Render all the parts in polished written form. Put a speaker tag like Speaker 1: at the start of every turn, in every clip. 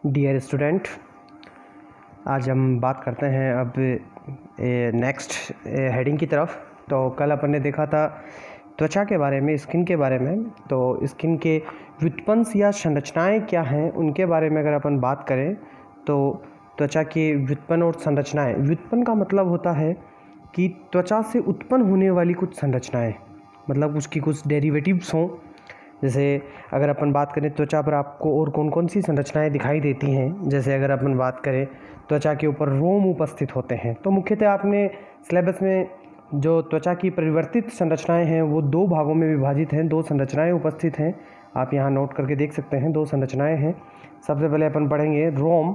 Speaker 1: Dear student, आज हम बात करते हैं अब नेक्स्ट हेडिंग की तरफ। तो कल अपन ने देखा था त्वचा के बारे में, स्किन के बारे में। तो स्किन के व्युत्पन्न या संरचनाएं क्या हैं उनके बारे में अगर अपन बात करें तो त्वचा के व्युत्पन्न और संरचनाएं। व्युत्पन्न का मतलब होता है कि त्वचा से उत्पन्न होने वाली कुछ संरचनाएं, मतलब उसकी कुछ डेरिवेटिव्स हों। जैसे अगर अपन बात करें त्वचा पर आपको और कौन कौन सी संरचनाएं दिखाई देती हैं, जैसे अगर अपन बात करें त्वचा के ऊपर रोम उपस्थित होते हैं। तो मुख्यतः आपने सिलेबस में जो त्वचा की परिवर्तित संरचनाएं हैं वो दो भागों में विभाजित हैं, दो संरचनाएं उपस्थित हैं। आप यहाँ नोट करके देख सकते हैं, दो संरचनाएं हैं। सबसे पहले अपन पढ़ेंगे रोम।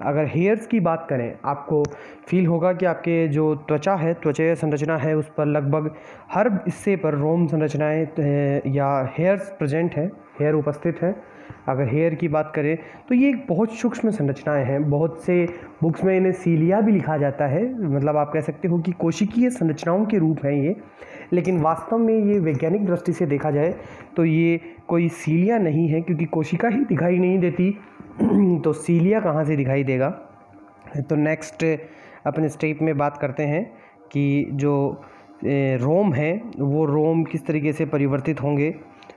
Speaker 1: अगर हेयर्स की बात करें, आपको फील होगा कि आपके जो त्वचा है, त्वचा संरचना है, उस पर लगभग हर हिस्से पर रोम संरचनाएं या हेयर्स प्रेजेंट है, हेयर उपस्थित है। अगर हेयर की बात करें तो ये एक बहुत सूक्ष्म संरचनाएं हैं। बहुत से बुक्स में इन्हें सीलिया भी लिखा जाता है, मतलब आप कह सकते हो कि कोशिकीय संरचनाओं के रूप हैं ये। लेकिन वास्तव में ये वैज्ञानिक दृष्टि से देखा जाए तो ये कोई सीलिया नहीं है, क्योंकि कोशिका ही दिखाई नहीं देती तो सीलिया कहाँ से दिखाई देगा। तो नेक्स्ट अपने स्टेप में बात करते हैं कि जो रोम है वो रोम किस तरीके से परिवर्तित होंगे,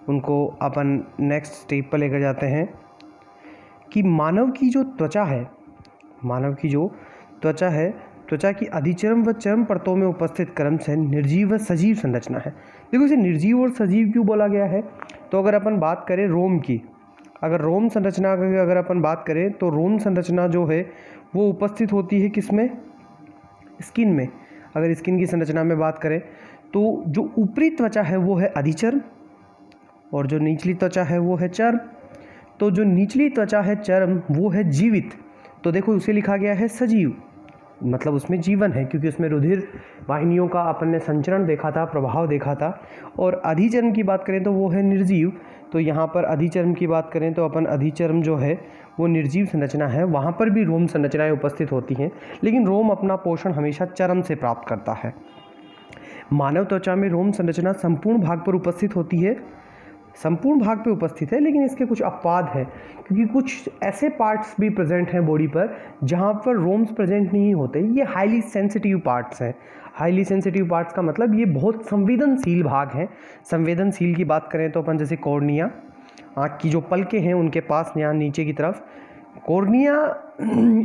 Speaker 1: उनको अपन नेक्स्ट स्टेप पर लेकर जाते हैं कि मानव की जो त्वचा है, मानव की जो त्वचा है, त्वचा की अधिचर्म व चर्म परतों में उपस्थित क्रमशः निर्जीव व सजीव संरचना है। देखो, इसे निर्जीव और सजीव क्यों बोला गया है? तो अगर अपन बात करें रोम की, अगर रोम संरचना की अगर अपन बात करें तो रोम संरचना जो है वो उपस्थित होती है किसमें? स्किन में। अगर स्किन की संरचना में बात करें तो जो ऊपरी त्वचा है वो है अधिचर्म और जो निचली त्वचा है वो है चर्म। तो जो निचली त्वचा है चर्म वो है जीवित, तो देखो उसे लिखा गया है सजीव, मतलब उसमें जीवन है, क्योंकि उसमें रुधिर वाहिनियों का अपन ने संचरण देखा था, प्रभाव देखा था। और अधिचर्म की बात करें तो वो है निर्जीव। तो यहाँ पर अधिचर्म की बात करें तो अपन अधिचर्म जो है वो निर्जीव संरचना है, वहाँ पर भी रोम संरचनाएं उपस्थित होती हैं, लेकिन रोम अपना पोषण हमेशा चर्म से प्राप्त करता है। मानव त्वचा में रोम संरचना संपूर्ण भाग पर उपस्थित होती है, संपूर्ण भाग पे उपस्थित है, लेकिन इसके कुछ अपवाद हैं, क्योंकि कुछ ऐसे पार्ट्स भी प्रेजेंट हैं बॉडी पर जहाँ पर रोम्स प्रेजेंट नहीं होते। ये हाईली सेंसिटिव पार्ट्स हैं। हाईली सेंसिटिव पार्ट्स का मतलब ये बहुत संवेदनशील भाग हैं। संवेदनशील की बात करें तो अपन जैसे कॉर्निया, आँख की जो पलकें हैं उनके पास यहाँ नीचे की तरफ कॉर्निया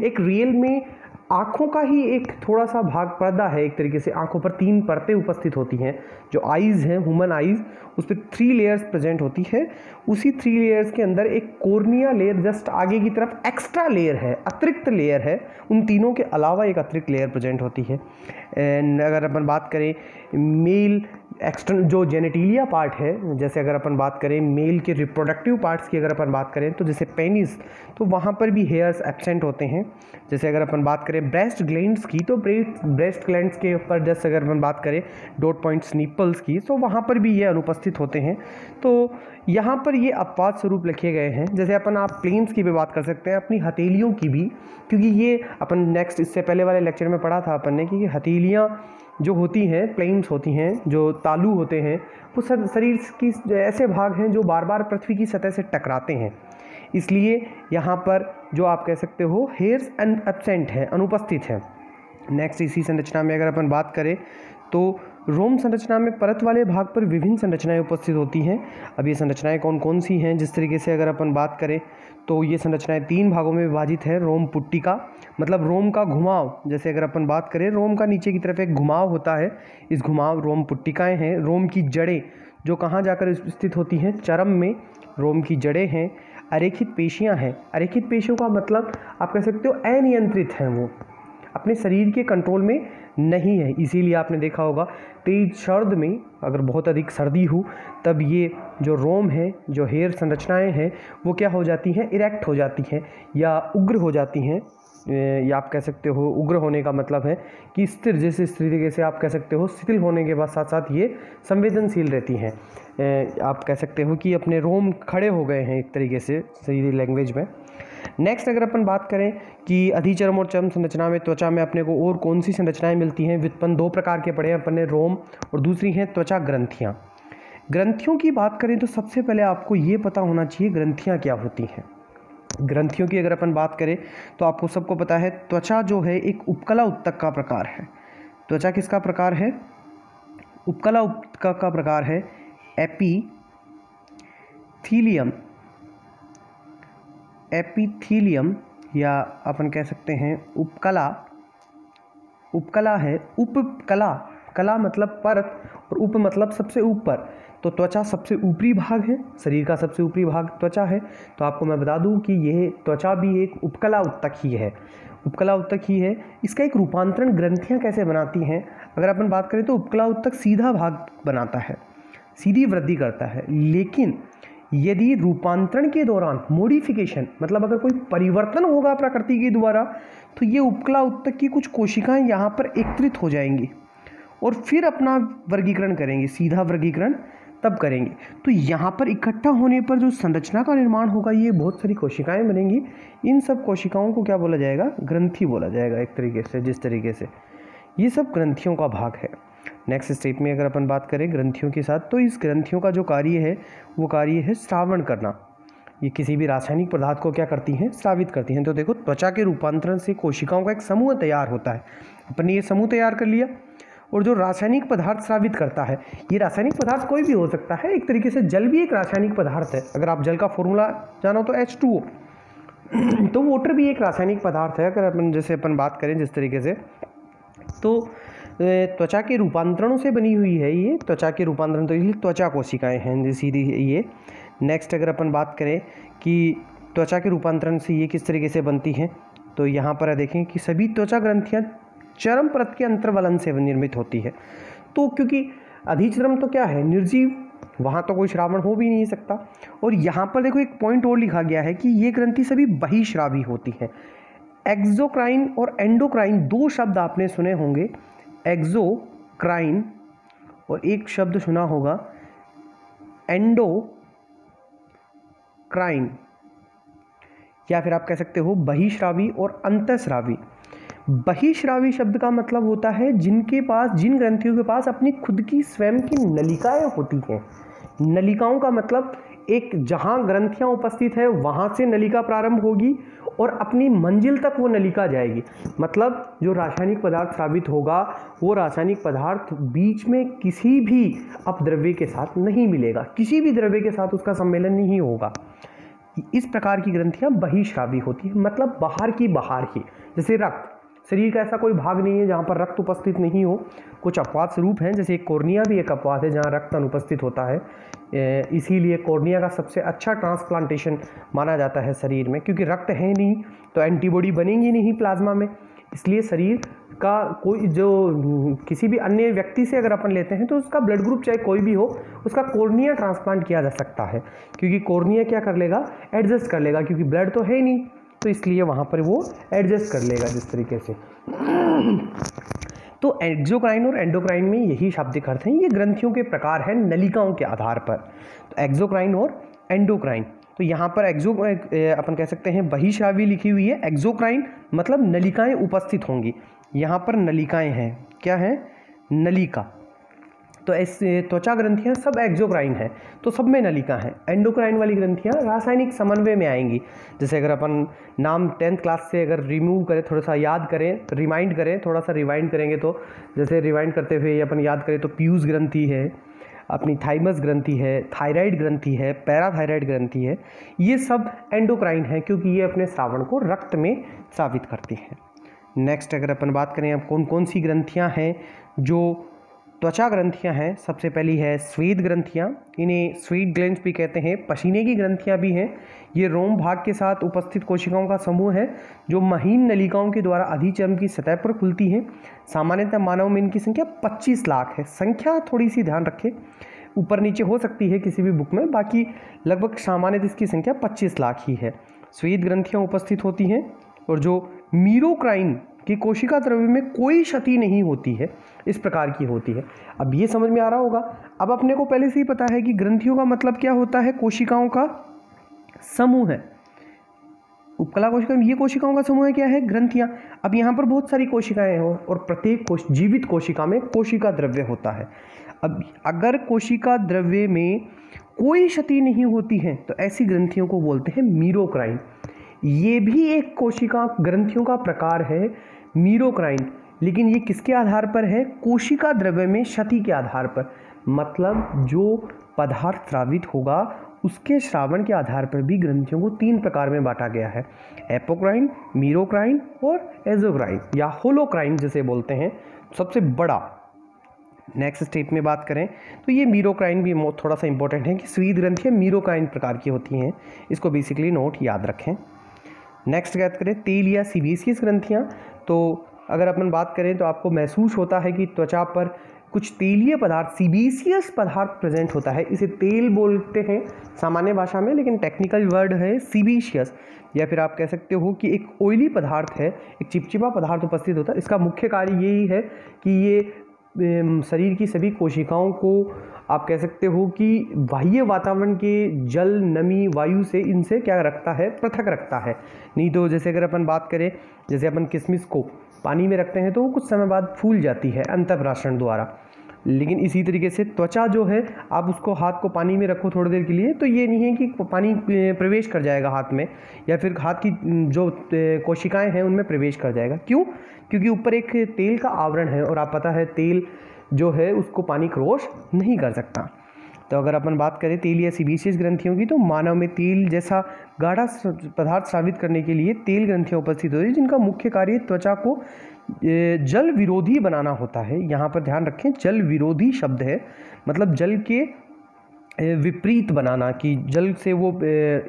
Speaker 1: एक रियल में आँखों का ही एक थोड़ा सा भाग, पर्दा है एक तरीके से। आँखों पर 3 परतें उपस्थित होती हैं। जो आइज़ हैं, ह्यूमन आइज़, उस पर 3 लेयर्स प्रेजेंट होती है। उसी 3 लेयर्स के अंदर एक कॉर्निया लेयर जस्ट आगे की तरफ एक्स्ट्रा लेयर है, अतिरिक्त लेयर है। उन तीनों के अलावा एक अतिरिक्त लेयर प्रेजेंट होती है। एंड अगर अपन बात करें मेल एक्सटर्नल जो जेनेटिलिया पार्ट है, जैसे अगर अपन बात करें मेल के रिप्रोडक्टिव पार्ट्स की अगर अपन बात करें तो जैसे पेनिस, तो वहाँ पर भी हेयर्स एब्सेंट होते हैं। जैसे अगर अपन बात करें ब्रेस्ट ग्लैंड्स की, तो ब्रेस्ट ग्लैंड्स के ऊपर जैसे अगर अपन बात करें डॉट पॉइंट्स निपल्स की, तो वहाँ पर भी ये अनुपस्थित होते हैं। तो यहाँ पर ये अपवाद स्वरूप लिखे गए हैं। जैसे अपन आप प्लेन्स की भी बात कर सकते हैं, अपनी हथेलियों की भी, क्योंकि ये अपन नेक्स्ट इससे पहले वाले लेक्चर में पढ़ा था अपन ने कि हथेलियाँ जो होती हैं, प्लेन्स होती हैं, जो तालू होते हैं, वो शरीर की ऐसे भाग हैं जो बार बार पृथ्वी की सतह से टकराते हैं। इसलिए यहाँ पर जो आप कह सकते हो हेयर्स एब्सेंट है, अनुपस्थित है। नेक्स्ट इसी संरचना में अगर अपन बात करें तो रोम संरचना में परत वाले भाग पर विभिन्न संरचनाएं उपस्थित होती हैं। अब ये संरचनाएं कौन कौन सी हैं, जिस तरीके से अगर अपन बात करें तो ये संरचनाएं 3 भागों में विभाजित है। रोम पुट्टिका, मतलब रोम का घुमाव। जैसे अगर अपन बात करें रोम का नीचे की तरफ एक घुमाव होता है, इस घुमाव रोम पुट्टिकाएँ हैं। रोम की जड़ें जो कहाँ जाकर स्थित होती हैं? चर्म में रोम की जड़ें हैं। अरेखित पेशियाँ हैं। अरेखित पेशियों का मतलब आप कह सकते हो अनियंत्रित हैं, वो अपने शरीर के कंट्रोल में नहीं है। इसीलिए आपने देखा होगा तेज सर्द में, अगर बहुत अधिक सर्दी हो तब ये जो रोम है, जो हेयर संरचनाएं हैं, वो क्या हो जाती हैं? इरेक्ट हो जाती हैं या उग्र हो जाती हैं। या आप कह सकते हो उग्र होने का मतलब है कि स्थिर, जैसे इस तरीके से आप कह सकते हो शिथिल होने के बाद साथ साथ ये संवेदनशील रहती हैं। आप कह सकते हो कि अपने रोम खड़े हो गए हैं एक तरीके से सही लैंग्वेज में। नेक्स्ट अगर अपन बात करें कि अधिचर्म और चर्म संरचना में त्वचा में अपने को और कौन सी संरचनाएं मिलती हैं? व्युत्पन्न 2 प्रकार के पढ़े अपन ने, रोम और दूसरी हैं त्वचा ग्रंथियाँ। ग्रंथियों की बात करें तो सबसे पहले आपको ये पता होना चाहिए ग्रंथियाँ क्या होती हैं। ग्रंथियों की अगर अपन बात करें तो आपको सबको पता है त्वचा जो है एक उपकला उत्तक का प्रकार है। त्वचा किसका प्रकार है? उपकला उत्तक का प्रकार है। एपिथीलियम या अपन कह सकते हैं उपकला। उपकला है, उपकला, कला मतलब परत और उप मतलब सबसे ऊपर। तो त्वचा सबसे ऊपरी भाग है, शरीर का सबसे ऊपरी भाग त्वचा है। तो आपको मैं बता दूं कि यह त्वचा भी एक उपकला उत्तक ही है, उपकला उत्तक ही है। इसका एक रूपांतरण ग्रंथियां कैसे बनाती हैं अगर अपन बात करें तो उपकला उत्तक सीधा भाग बनाता है, सीधी वृद्धि करता है। लेकिन यदि रूपांतरण के दौरान मॉडिफिकेशन मतलब अगर कोई परिवर्तन होगा प्रकृति के द्वारा तो ये उपकला उत्तक की कुछ कोशिकाएं यहाँ पर एकत्रित हो जाएंगी और फिर अपना वर्गीकरण करेंगे, सीधा वर्गीकरण तब करेंगे। तो यहाँ पर इकट्ठा होने पर जो संरचना का निर्माण होगा ये बहुत सारी कोशिकाएं बनेंगी। इन सब कोशिकाओं को क्या बोला जाएगा? ग्रंथि बोला जाएगा एक तरीके से। जिस तरीके से ये सब ग्रंथियों का भाग है। नेक्स्ट स्टेप में अगर अपन बात करें ग्रंथियों के साथ तो इस ग्रंथियों का जो कार्य है वो कार्य है श्रावण करना। ये किसी भी रासायनिक पदार्थ को क्या करती हैं? स्रावित करती हैं। तो देखो त्वचा के रूपांतरण से कोशिकाओं का एक समूह तैयार होता है। अपन ने ये समूह तैयार कर लिया और जो रासायनिक पदार्थ स्रावित करता है, ये रासायनिक पदार्थ कोई भी हो सकता है। एक तरीके से जल भी एक रासायनिक पदार्थ है। अगर आप जल का फॉर्मूला जानो तो H2O तो वाटर भी एक रासायनिक पदार्थ है। अगर अपन जैसे अपन बात करें जिस तरीके से तो त्वचा के रूपांतरणों से बनी हुई है ये। त्वचा के रूपांतरण तो इसलिए त्वचा कोशिकाएं हैं सीधी ये। नेक्स्ट अगर अपन बात करें कि त्वचा के रूपांतरण से ये किस तरीके से बनती हैं तो यहाँ पर देखें कि सभी त्वचा ग्रंथियाँ चरम परत के अंतर्वलन से निर्मित होती है। तो क्योंकि अधिचर्म तो क्या है? निर्जीव, वहाँ तो कोई श्रावण हो भी नहीं सकता। और यहाँ पर देखो एक पॉइंट और लिखा गया है कि ये ग्रंथि सभी बहिश्रावी होती हैं। एक्सोक्राइन और एंडोक्राइन दो शब्द आपने सुने होंगे, एक्सोक्राइन और एक शब्द सुना होगा एंडोक्राइन, या फिर आप कह सकते हो बहिश्रावी और अंतःस्रावी। बहिश्रावी शब्द का मतलब होता है जिनके पास, जिन ग्रंथियों के पास अपनी खुद की स्वयं की नलिकाएं होती हैं। नलिकाओं का मतलब एक जहां ग्रंथियां उपस्थित है वहां से नलिका प्रारंभ होगी और अपनी मंजिल तक वो नलिका जाएगी। मतलब जो रासायनिक पदार्थ स्रावित होगा वो रासायनिक पदार्थ बीच में किसी भी अपद्रव्य के साथ नहीं मिलेगा, किसी भी द्रव्य के साथ उसका सम्मेलन नहीं होगा। इस प्रकार की ग्रंथियां बहिश्रावी होती है, मतलब बाहर की बाहर ही। जैसे रक्त, शरीर का ऐसा कोई भाग नहीं है जहाँ पर रक्त उपस्थित नहीं हो। कुछ अपवाद स्वरूप हैं, जैसे कोर्निया भी एक अपवाद है जहाँ रक्त अनुपस्थित होता है। इसीलिए कोर्निया का सबसे अच्छा ट्रांसप्लांटेशन माना जाता है शरीर में, क्योंकि रक्त है नहीं तो एंटीबॉडी बनेंगी नहीं प्लाज्मा में। इसलिए शरीर का कोई जो किसी भी अन्य व्यक्ति से अगर अपन लेते हैं तो उसका ब्लड ग्रुप चाहे कोई भी हो, उसका कोर्निया ट्रांसप्लांट किया जा सकता है, क्योंकि कोर्निया क्या कर लेगा? एडजस्ट कर लेगा, क्योंकि ब्लड तो है नहीं तो इसलिए वहाँ पर वो एडजस्ट कर लेगा जिस तरीके से। तो एक्सोक्राइन और एंडोक्राइन में यही शाब्दिक अर्थ हैं। ये ग्रंथियों के प्रकार हैं नलिकाओं के आधार पर। तो एक्सोक्राइन और एंडोक्राइन, तो यहाँ पर अपन कह सकते हैं बहिश्रावी लिखी हुई है। एक्सोक्राइन मतलब नलिकाएं उपस्थित होंगी। यहाँ पर नलिकाएं हैं, क्या है? नलिका। तो ऐसे त्वचा ग्रंथियाँ सब एक्सोक्राइन हैं, तो सब में नलिका है। एंडोक्राइन वाली ग्रंथियाँ रासायनिक समन्वय में आएंगी। जैसे अगर अपन नाम 10th क्लास से अगर रिमूव करें, थोड़ा सा याद करें, रिमाइंड करें, थोड़ा सा रिवाइंड करेंगे तो जैसे रिवाइंड करते हुए अपन याद करें तो पीयूष ग्रंथि है, अपनी थाइमस ग्रंथि है, थायराइड ग्रंथि है, पैराथायराइड ग्रंथि है। ये सब एंडोक्राइन है क्योंकि ये अपने श्रावण को रक्त में स्रावित करती हैं। नेक्स्ट अगर अपन बात करें अब कौन कौन सी ग्रंथियाँ हैं जो त्वचा ग्रंथियां हैं, सबसे पहली है स्वेद ग्रंथियां। इन्हें स्वेट ग्लैंड्स भी कहते हैं। पसीने की ग्रंथियां भी हैं। ये रोम भाग के साथ उपस्थित कोशिकाओं का समूह है जो महीन नलिकाओं के द्वारा अधिचर्म की सतह पर खुलती हैं। सामान्यतः मानव में इनकी संख्या 25 लाख है। संख्या थोड़ी सी ध्यान रखें, ऊपर नीचे हो सकती है किसी भी बुक में, बाकी लगभग सामान्यतः इसकी संख्या 25 लाख ही है। स्वेद ग्रंथियाँ उपस्थित होती हैं और जो मीरोक्राइन कि कोशिका द्रव्य में कोई क्षति नहीं होती है, इस प्रकार की होती है। अब ये समझ में आ रहा होगा। अब अपने को पहले से ही पता है कि ग्रंथियों का मतलब क्या होता है? कोशिकाओं का समूह है। उपकला कोशिका, ये कोशिकाओं का समूह है, क्या है? ग्रंथियां। अब यहाँ पर बहुत सारी कोशिकाएं हो और प्रत्येक जीवित कोशिका में कोशिका द्रव्य होता है। अब अगर कोशिका द्रव्य में कोई क्षति नहीं होती है तो ऐसी ग्रंथियों को बोलते हैं मीरोक्राइन। ये भी एक कोशिका ग्रंथियों का प्रकार है मीरोक्राइन, लेकिन ये किसके आधार पर है? कोशिका द्रव्य में क्षति के आधार पर। मतलब जो पदार्थ स्रावित होगा उसके श्रावण के आधार पर भी ग्रंथियों को 3 प्रकार में बांटा गया है, एपोक्राइन, मीरोक्राइन और एजोक्राइन या होलोक्राइन जिसे बोलते हैं, सबसे बड़ा। नेक्स्ट स्टेप में बात करें तो ये मीरोक्राइन भी थोड़ा सा इंपॉर्टेंट है कि स्वीद ग्रंथियाँ मीरोक्राइन प्रकार की होती हैं, इसको बेसिकली नोट याद रखें। नेक्स्ट बात करें तेल या सीबेसियस ग्रंथियाँ, तो अगर अपन बात करें तो आपको महसूस होता है कि त्वचा पर कुछ तेलीय पदार्थ, सीबेसियस पदार्थ प्रेजेंट होता है, इसे तेल बोलते हैं सामान्य भाषा में, लेकिन टेक्निकल वर्ड है सीबेसियस। या फिर आप कह सकते हो कि एक ऑयली पदार्थ है, एक चिपचिपा पदार्थ उपस्थित होता है। इसका मुख्य कार्य यही है कि ये शरीर की सभी कोशिकाओं को आप कह सकते हो कि बाह्य वातावरण के जल, नमी, वायु से इनसे क्या रखता है? पृथक रखता है। नहीं तो जैसे अगर अपन बात करें, जैसे अपन किशमिश को पानी में रखते हैं तो वो कुछ समय बाद फूल जाती है अंतःप्राशन द्वारा, लेकिन इसी तरीके से त्वचा जो है, आप उसको हाथ को पानी में रखो थोड़ी देर के लिए तो ये नहीं है कि पानी प्रवेश कर जाएगा हाथ में या फिर हाथ की जो कोशिकाएं हैं उनमें प्रवेश कर जाएगा। क्यों? क्योंकि ऊपर एक तेल का आवरण है और आप पता है तेल जो है उसको पानी क्रॉस नहीं कर सकता। तो अगर अपन बात करें तेल या सीबेसियस ग्रंथियों की, तो मानव में तेल जैसा गाढ़ा पदार्थ स्रावित करने के लिए तेल ग्रंथियाँ उपस्थित होती हैं, जिनका मुख्य कार्य त्वचा को जल विरोधी बनाना होता है। यहाँ पर ध्यान रखें, जल विरोधी शब्द है, मतलब जल के विपरीत बनाना, कि जल से वो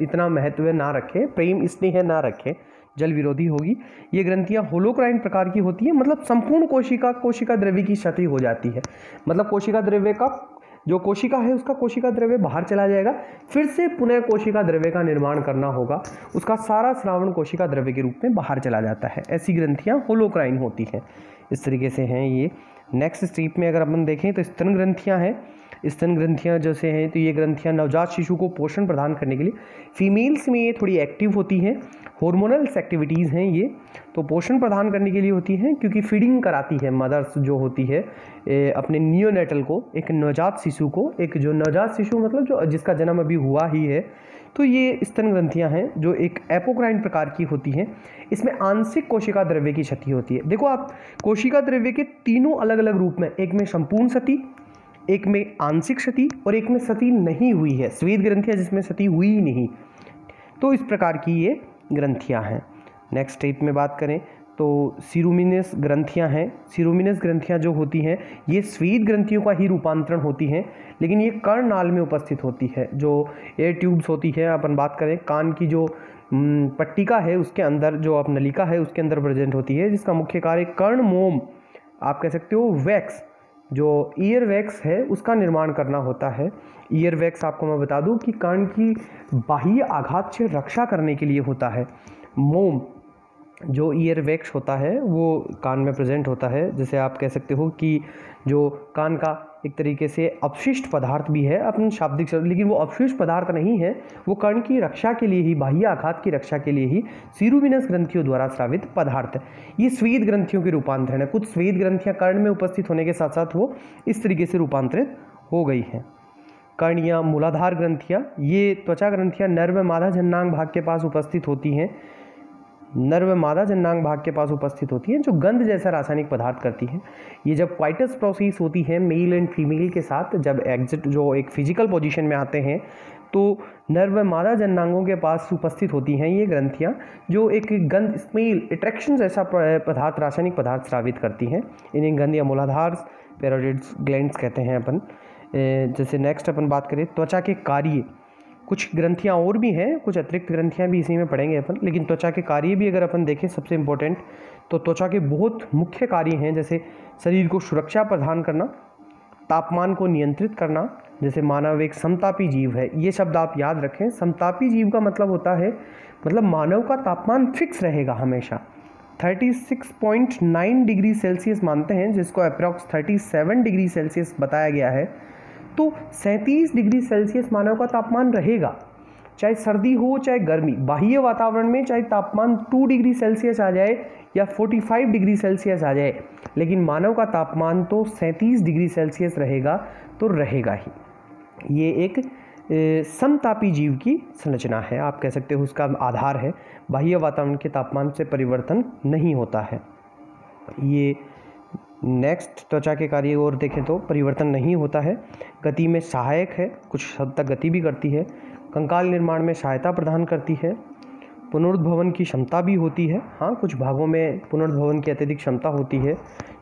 Speaker 1: इतना महत्व ना रखे, प्रेम स्नेह ना रखे, जल विरोधी होगी। ये ग्रंथियाँ होलोक्राइन प्रकार की होती है, मतलब संपूर्ण कोशिका द्रव्य की क्षति हो जाती है। मतलब कोशिका द्रव्य का जो कोशिका है उसका कोशिका द्रव्य बाहर चला जाएगा, फिर से पुनः कोशिका द्रव्य का निर्माण करना होगा, उसका सारा स्रावण कोशिका द्रव्य के रूप में बाहर चला जाता है। ऐसी ग्रंथियाँ होलोक्राइन होती हैं, इस तरीके से हैं ये। नेक्स्ट स्टेप में अगर अपन देखें तो स्तन ग्रंथियाँ हैं। स्तन ग्रंथियाँ जैसे हैं तो ये ग्रंथियाँ नवजात शिशु को पोषण प्रदान करने के लिए, फीमेल्स में ये थोड़ी एक्टिव होती हैं, हॉर्मोनल्स एक्टिविटीज़ हैं ये, तो पोषण प्रदान करने के लिए होती हैं, क्योंकि फीडिंग कराती है मदर्स जो होती है अपने नियोनेटल को, एक नवजात शिशु को, एक जो नवजात शिशु मतलब जो जिसका जन्म अभी हुआ ही है। तो ये स्तन ग्रंथियाँ हैं जो एक एपोक्राइन प्रकार की होती हैं। इसमें आंशिक कोशिका द्रव्य की क्षति होती है। देखो आप, कोशिका द्रव्य के तीनों अलग अलग रूप में, एक में संपूर्ण क्षति, एक में आंशिक क्षति और एक में क्षति नहीं हुई है, स्वेद ग्रंथियाँ जिसमें क्षति हुई ही नहीं। तो इस प्रकार की ये ग्रंथियाँ हैं। नेक्स्ट स्टेप में बात करें तो सीरोमिनस ग्रंथियाँ हैं। सीरोमिनस ग्रंथियाँ जो होती हैं ये स्वेद ग्रंथियों का ही रूपांतरण होती हैं, लेकिन ये कर्णनाल में उपस्थित होती है। जो एयर ट्यूब्स होती है, अपन बात करें कान की जो पट्टिका है उसके अंदर, जो आप नलिका है उसके अंदर प्रेजेंट होती है, जिसका मुख्य कार्य कर्ण मोम, आप कह सकते हो वैक्स, जो ईयर वैक्स है उसका निर्माण करना होता है। ईयर वैक्स आपको मैं बता दूं कि कान की बाह्य आघात से रक्षा करने के लिए होता है। मोम जो ईयर वैक्स होता है वो कान में प्रेजेंट होता है, जैसे आप कह सकते हो कि जो कान का एक तरीके से अपशिष्ट पदार्थ भी है अपने शाब्दिक शब्द, लेकिन वो अपशिष्ट पदार्थ नहीं है, वो कर्ण की रक्षा के लिए ही, बाह्य आघात की रक्षा के लिए ही सीरोमिनस ग्रंथियों द्वारा स्रावित पदार्थ है। ये स्वेद ग्रंथियों के रूपांतरण है। कुछ स्वेद ग्रंथियाँ कर्ण में उपस्थित होने के साथ साथ वो इस तरीके से रूपांतरित हो गई हैं। कर्ण या मूलाधार ग्रंथियाँ, ये त्वचा ग्रंथियाँ नर्व मादा जन्नांग भाग के पास उपस्थित होती हैं। नर्व मादा जन्नांग भाग के पास उपस्थित होती हैं, जो गंध जैसा रासायनिक पदार्थ करती हैं। ये जब क्वाइटस प्रोसेस होती है मेल एंड फीमेल के साथ, जब एग्जिट जो एक फिजिकल पोजीशन में आते हैं, तो नर्व मादा जन्नांगों के पास उपस्थित होती हैं ये ग्रंथियाँ, जो एक गंध, स्मेल, अट्रैक्शन जैसा पदार्थ, रासायनिक पदार्थ स्रावित करती हैं। इन्हें गंध या मूलाधार पैरोटिड्स ग्लैंड्स कहते हैं अपन। जैसे नेक्स्ट अपन बात करें त्वचा के कार्य, कुछ ग्रंथियाँ और भी हैं, कुछ अतिरिक्त ग्रंथियाँ भी इसी में पढ़ेंगे अपन, लेकिन त्वचा के कार्य भी अगर अपन देखें सबसे इम्पोर्टेंट, तो त्वचा के बहुत मुख्य कार्य हैं, जैसे शरीर को सुरक्षा प्रदान करना, तापमान को नियंत्रित करना। जैसे मानव एक समतापी जीव है, ये शब्द आप याद रखें। समतापी जीव का मतलब होता है, मतलब मानव का तापमान फिक्स रहेगा हमेशा। 36.9 डिग्री सेल्सियस मानते हैं, जिसको अप्रॉक्स 37 डिग्री सेल्सियस बताया गया है। तो 37 डिग्री सेल्सियस मानव का तापमान रहेगा, चाहे सर्दी हो चाहे गर्मी। बाह्य वातावरण में चाहे तापमान 2 डिग्री सेल्सियस आ जाए या 45 डिग्री सेल्सियस आ जाए, लेकिन मानव का तापमान तो 37 डिग्री सेल्सियस रहेगा, तो रहेगा ही। ये एक समतापी जीव की संरचना है, आप कह सकते हो उसका आधार है। बाह्य वातावरण के तापमान से परिवर्तन नहीं होता है। ये नेक्स्ट त्वचा के कार्य और देखें तो परिवर्तन नहीं होता है, गति में सहायक है, कुछ हद तक गति भी करती है, कंकाल निर्माण में सहायता प्रदान करती है, पुनरुद्भवन की क्षमता भी होती है। हाँ, कुछ भागों में पुनरुद्भवन की अत्यधिक क्षमता होती है,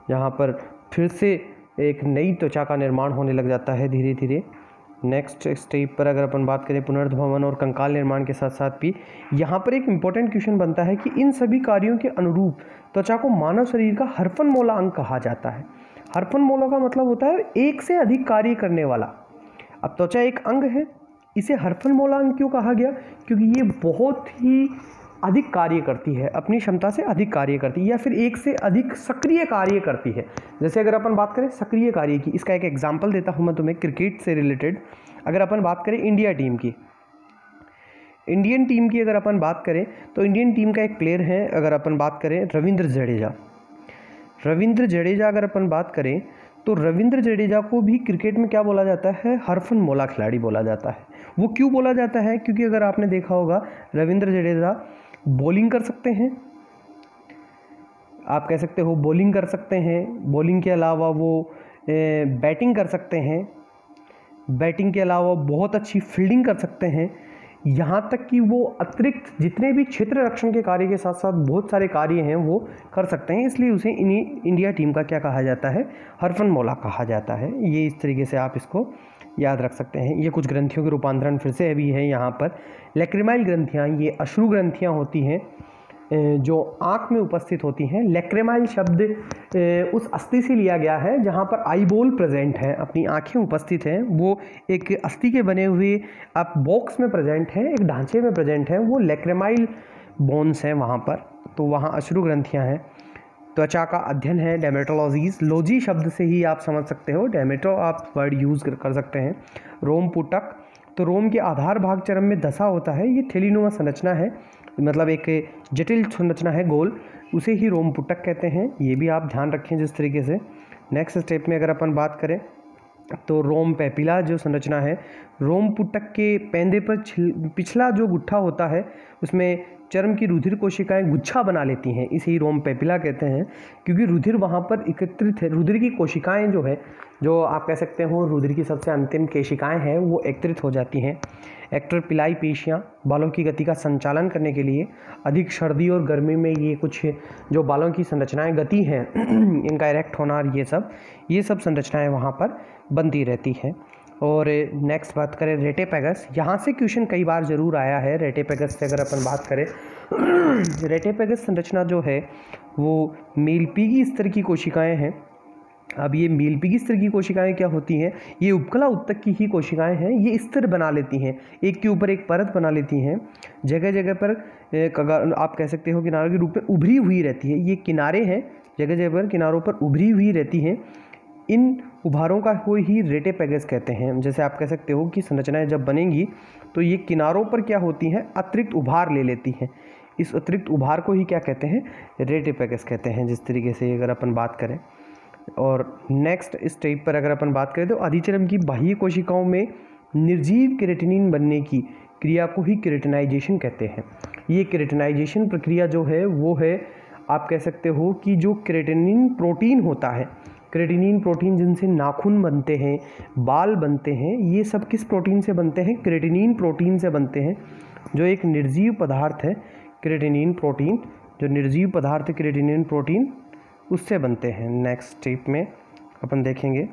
Speaker 1: जहाँ पर फिर से एक नई त्वचा का निर्माण होने लग जाता है धीरे धीरे। नेक्स्ट स्टेप पर अगर अपन बात करें पुनर्भवन और कंकाल निर्माण के साथ साथ भी, यहाँ पर एक इम्पोर्टेंट क्वेश्चन बनता है कि इन सभी कार्यों के अनुरूप त्वचा को मानव शरीर का हरफनमौला अंग कहा जाता है। हरफनमौला का मतलब होता है एक से अधिक कार्य करने वाला। अब त्वचा एक अंग है, इसे हरफनमौला अंग क्यों कहा गया? क्योंकि ये बहुत ही अधिक कार्य करती है, अपनी क्षमता से अधिक कार्य करती है, या फिर एक से अधिक सक्रिय कार्य करती है। जैसे अगर अपन बात करें सक्रिय कार्य की, इसका एक एग्जांपल देता हूं मैं तुम्हें क्रिकेट से रिलेटेड। अगर अपन बात करें इंडियन टीम की अगर अपन बात करें तो इंडियन टीम का एक प्लेयर है, अगर अपन बात करें रविंद्र जडेजा अगर अपन बात करें तो रविंद्र जडेजा को भी क्रिकेट में क्या बोला जाता है? हरफनमौला खिलाड़ी बोला जाता है। वो क्यों बोला जाता है? क्योंकि अगर आपने देखा होगा रविंद्र जडेजा बॉलिंग कर सकते हैं, आप कह सकते हो बॉलिंग कर सकते हैं, बॉलिंग के अलावा वो बैटिंग कर सकते हैं, बैटिंग के अलावा बहुत अच्छी फील्डिंग कर सकते हैं, यहाँ तक कि वो अतिरिक्त जितने भी क्षेत्र रक्षण के कार्य के साथ साथ बहुत सारे कार्य हैं वो कर सकते हैं। इसलिए उसे इंडिया टीम का क्या कहा जाता है? हरफनमौला कहा जाता है। ये इस तरीके से आप इसको याद रख सकते हैं। ये कुछ ग्रंथियों के रूपांतरण फिर से भी है यहाँ पर। लैक्रिमाइल ग्रंथियाँ, ये अश्रु ग्रंथियाँ होती हैं जो आँख में उपस्थित होती हैं। लैक्रिमाइल शब्द उस अस्थि से लिया गया है जहाँ पर आईबॉल प्रेजेंट है, अपनी आँखें उपस्थित हैं। वो एक अस्थि के बने हुए आप बॉक्स में प्रेजेंट है, एक ढांचे में प्रेजेंट है, वो लैक्रिमाइल बोन्स हैं वहाँ पर। तो वहाँ अश्रु ग्रंथियाँ हैं। त्वचा का अध्ययन है डेमेटोलॉजीज, लॉजी शब्द से ही आप समझ सकते हो, डेमेटो आप वर्ड यूज़ कर सकते हैं। रोम पुटक, तो रोम के आधार भाग चरम में धसा होता है, ये थैलीनुमा संरचना है, मतलब एक जटिल संरचना है गोल, उसे ही रोम पुटक कहते हैं। ये भी आप ध्यान रखें जिस तरीके से। नेक्स्ट स्टेप में अगर अपन बात करें तो रोम पेपिला जो संरचना है, रोम पुटक के पेंदे पर पिछला जो गुच्छा होता है उसमें चर्म की रुधिर कोशिकाएं गुच्छा बना लेती हैं, इसे ही रोम पेपिला कहते हैं। क्योंकि रुधिर वहाँ पर एकत्रित है, रुधिर की कोशिकाएं जो है, जो आप कह सकते हो रुधिर की सबसे अंतिम कोशिकाएं हैं, वो एकत्रित हो जाती हैं। एक्टर पिलाई पेशियाँ बालों की गति का संचालन करने के लिए, अधिक सर्दी और गर्मी में ये कुछ जो बालों की संरचनाएं गति हैं इनका इरेक्ट होना, ये सब संरचनाएं वहाँ पर बनती रहती हैं। और नेक्स्ट बात करें रेटेपेगस, यहाँ से क्वेश्चन कई बार ज़रूर आया है। रेटेपेगस से अगर अपन बात करें रेटेपेगस संरचना जो है वो मेलपीगी स्तर की कोशिकाएं हैं। अब ये मेलपीगी स्तर की कोशिकाएं क्या होती हैं? ये उपकला उत्तक की ही कोशिकाएं हैं। ये स्तर बना लेती हैं, एक के ऊपर एक परत बना लेती हैं, जगह जगह पर आप कह सकते हो किनारों के रूप में उभरी हुई रहती है। ये किनारे हैं, जगह जगह पर किनारों पर उभरी हुई रहती हैं। इन उभारों का को ही रेटेपेगस कहते हैं। जैसे आप कह सकते हो कि संरचनाएं जब बनेंगी तो ये किनारों पर क्या होती हैं? अतिरिक्त उभार ले लेती हैं। इस अतिरिक्त उभार को ही क्या कहते हैं? रेटेपेगस कहते हैं, जिस तरीके से अगर अपन बात करें। और नेक्स्ट स्टेप पर अगर अपन बात करें तो अधिचर्म की बाह्य कोशिकाओं में निर्जीव केराटिनिन बनने की क्रिया को ही केराटिनाइजेशन कहते हैं। ये केराटिनाइजेशन प्रक्रिया जो है वो है, आप कह सकते हो कि जो केराटिनिन प्रोटीन होता है, केराटिनिन प्रोटीन जिनसे नाखून बनते हैं, बाल बनते हैं, ये सब किस प्रोटीन से बनते हैं? केराटिनिन प्रोटीन से बनते हैं, जो एक निर्जीव पदार्थ है। केराटिनिन प्रोटीन जो निर्जीव पदार्थ है, केराटिनिन प्रोटीन उससे बनते हैं। नेक्स्ट स्टेप में अपन देखेंगे